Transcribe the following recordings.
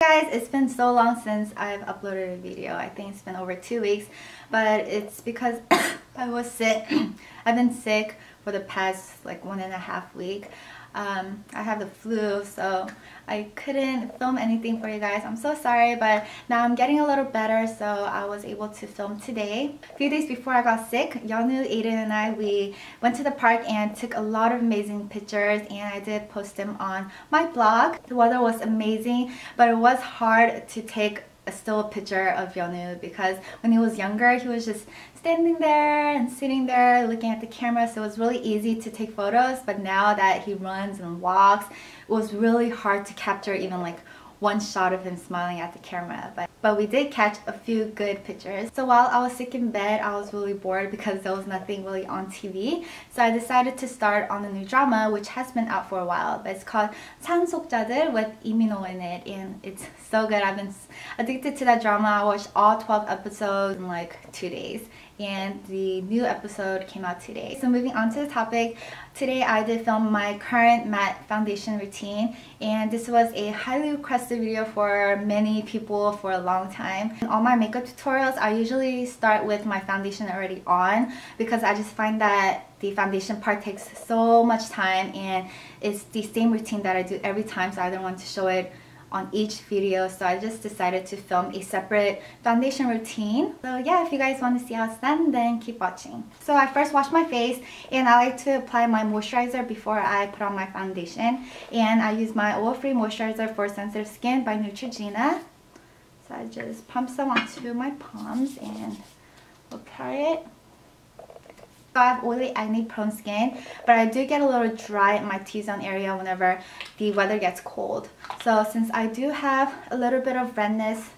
Guys, it's been so long since I've uploaded a video. I think it's been over 2 weeks, but it's because I was sick. I've been sick for the past like 1.5 weeks. I have the flu, so I couldn't film anything for you guys. I'm so sorry, but now I'm getting a little better, so I was able to film today. A few days before I got sick, Yeonu, Aiden, and I, we went to the park and took a lot of amazing pictures, and I did post them on my blog. The weather was amazing, but it was hard to take a still picture of Yeonu because when he was younger, he was just standing there and sitting there looking at the camera, so it was really easy to take photos. But now that he runs and walks, it was really hard to capture even like one shot of him smiling at the camera. But we did catch a few good pictures. So while I was sick in bed, I was really bored because there was nothing really on TV. So I decided to start on a new drama which has been out for a while, but it's called 상속자들 with Lee Min-ho in it, and it's so good. I've been addicted to that drama. I watched all 12 episodes in like 2 days, and the new episode came out today. So moving on to the topic, today I did film my current matte foundation routine, and this was a highly requested video for many people for a long time. In all my makeup tutorials, I usually start with my foundation already on because I just find that the foundation part takes so much time, and it's the same routine that I do every time, so I don't want to show it on each video, so I just decided to film a separate foundation routine. So yeah, if you guys want to see how it's done, then keep watching. So I first wash my face, and I like to apply my moisturizer before I put on my foundation, and I use my oil-free moisturizer for sensitive skin by Neutrogena. So I just pump some onto my palms and apply it. So I have oily, acne-prone skin, but I do get a little dry in my T-zone area whenever the weather gets cold. So since I do have a little bit of redness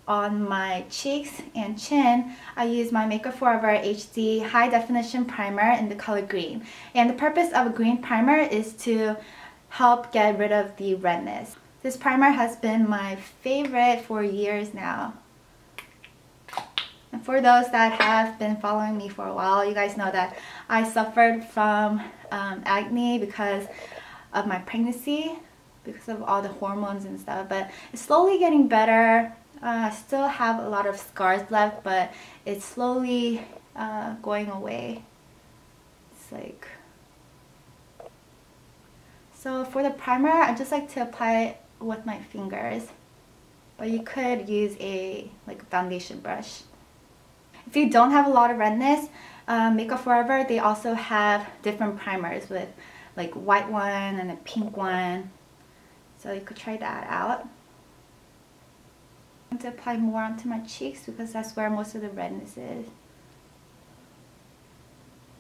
on my cheeks and chin, I use my Makeup Forever HD High Definition Primer in the color green. And the purpose of a green primer is to help get rid of the redness. This primer has been my favorite for years now. And for those that have been following me for a while, you guys know that I suffered from acne because of my pregnancy, because of all the hormones and stuff, but it's slowly getting better. I still have a lot of scars left, but it's slowly going away. It's like... So for the primer, I just like to apply it with my fingers, but you could use a foundation brush. If you don't have a lot of redness, Makeup Forever, they also have different primers with like white one and a pink one. So you could try that out. I'm going to apply more onto my cheeks because that's where most of the redness is.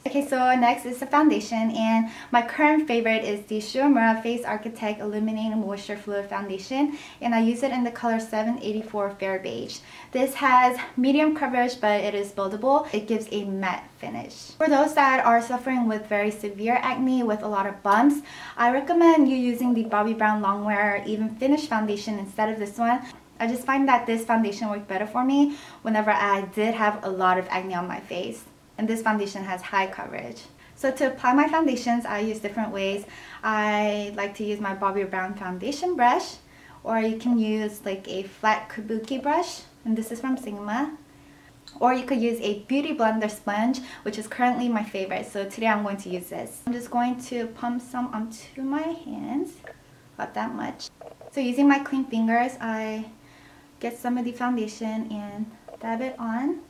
Okay, so next is the foundation, and my current favorite is the Uemura Face Architect Illuminating Moisture Fluid Foundation, and I use it in the color 784 Fair Beige. This has medium coverage, but it is buildable. It gives a matte finish. For those that are suffering with very severe acne with a lot of bumps, I recommend you using the Bobbi Brown Longwear Even Finish Foundation instead of this one. I just find that this foundation worked better for me whenever I did have a lot of acne on my face. And this foundation has high coverage. So to apply my foundations, I use different ways. I like to use my Bobbi Brown foundation brush, or you can use like a flat kabuki brush, and this is from Sigma. Or you could use a Beauty Blender sponge, which is currently my favorite. So today I'm going to use this. I'm just going to pump some onto my hands, about that much. So using my clean fingers, I get some of the foundation and dab it on.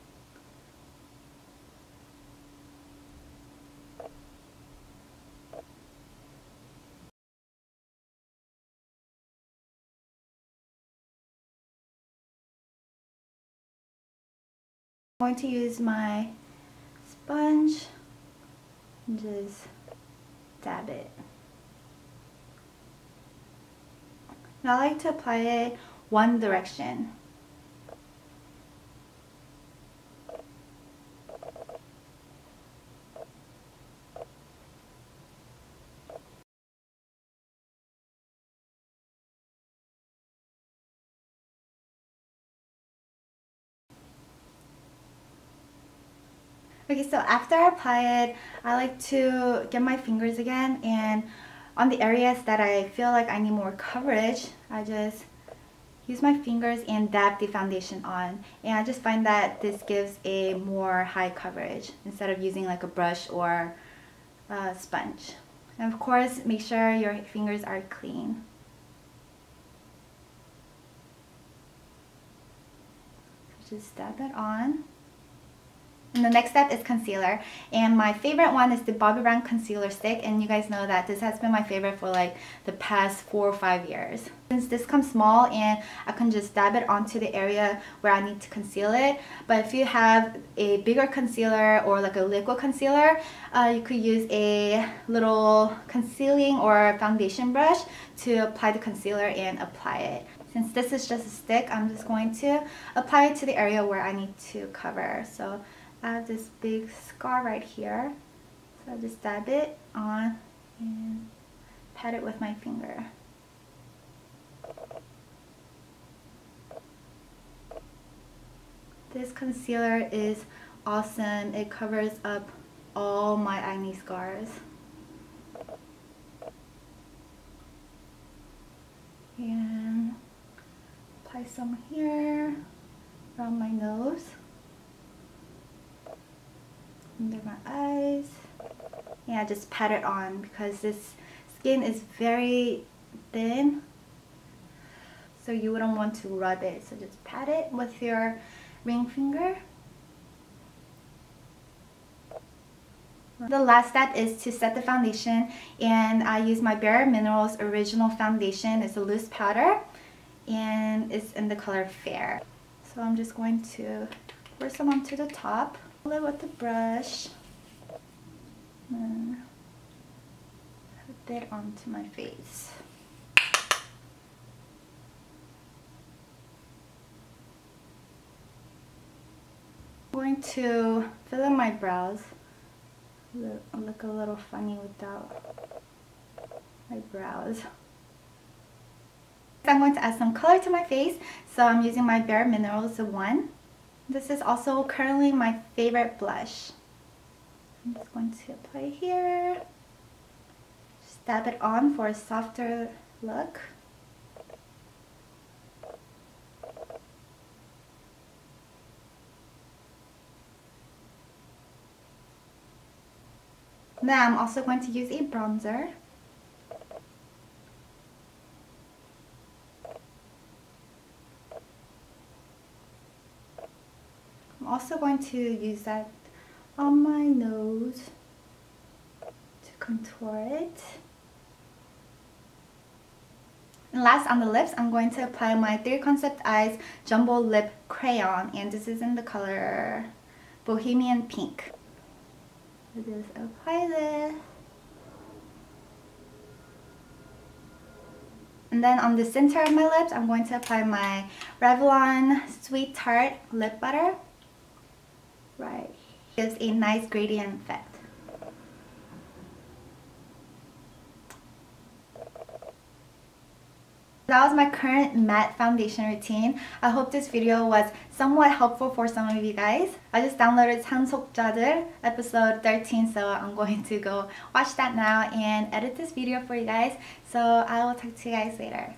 I'm going to use my sponge and just dab it. And I like to apply it one direction. Okay, so after I apply it, I like to get my fingers again, and on the areas that I feel like I need more coverage, I just use my fingers and dab the foundation on, and I just find that this gives a more high coverage instead of using like a brush or a sponge. And of course, make sure your fingers are clean. Just dab it on. And the next step is concealer, and my favorite one is the Bobbi Brown concealer stick, and you guys know that this has been my favorite for like the past 4 or 5 years. Since this comes small and I can just dab it onto the area where I need to conceal it, but if you have a bigger concealer or like a liquid concealer, you could use a little concealing or foundation brush to apply the concealer and apply it. Since this is just a stick, I'm just going to apply it to the area where I need to cover. So I have this big scar right here, so I just dab it on and pat it with my finger. This concealer is awesome. It covers up all my acne scars. And apply some here around my nose, under my eyes. Yeah, just pat it on because this skin is very thin, so you wouldn't want to rub it. So just pat it with your ring finger. The last step is to set the foundation, and I use my Bare Minerals Original Foundation. It's a loose powder and it's in the color Fair. So I'm just going to pour some onto the top, pull it with the brush, and put it onto my face. I'm going to fill in my brows. Look a little funny without my brows. I'm going to add some color to my face, so I'm using my Bare Minerals 1. This is also currently my favorite blush. I'm just going to apply here. Just dab it on for a softer look. Then I'm also going to use a bronzer. I'm also going to use that on my nose to contour it. And last, on the lips, I'm going to apply my 3 Concept Eyes Jumbo Lip Crayon, and this is in the color Bohemian Pink. So just apply this. And then on the center of my lips, I'm going to apply my Revlon Sweet Tart Lip Butter. Right. Gives a nice gradient effect. That was my current matte foundation routine. I hope this video was somewhat helpful for some of you guys. I just downloaded 산속자들 episode 13, so I'm going to go watch that now and edit this video for you guys. So I will talk to you guys later.